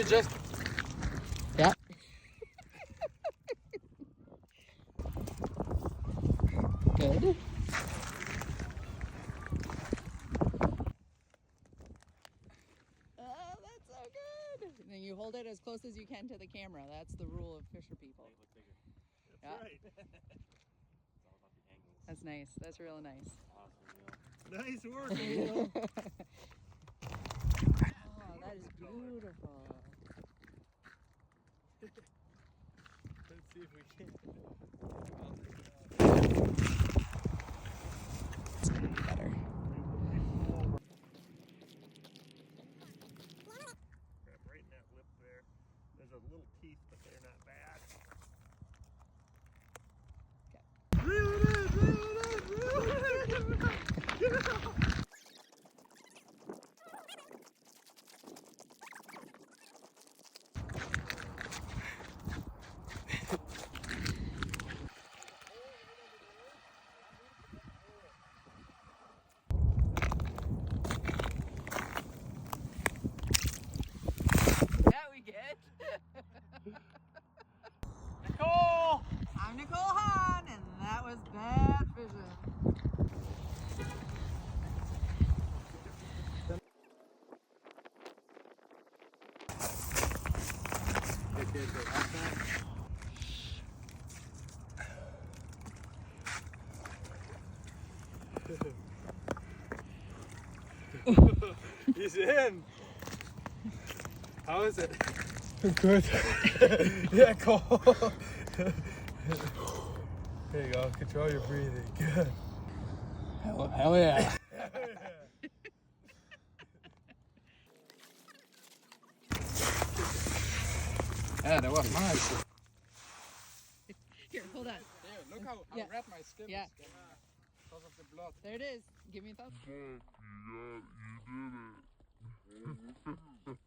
just... Yeah. Good. Oh, that's so good. And then you hold it as close as you can to the camera. That's the rule of fisher people. That's right. It's all about the angles. That's nice. That's real nice. Awesome, Nice work, Angel. Oh, that is beautiful. Let's see if we can. It's gonna be better. Right in that lip there. There's a little teeth, but they're not bad. Okay. Reel it in! Reel it in! Reel it in! Get it out! Yeah, we get. Nicole! I'm Nicole Hahn, and that was bad fishing. He's in! How is it? Good. Yeah, Cole. There you go. Control your breathing. Good. Hell yeah. Yeah, that was nice. Here, hold on. Yeah, look how Yeah. red my skin Yeah. is getting because of the blood. There it is. Give me a thumb. Yeah, you did it.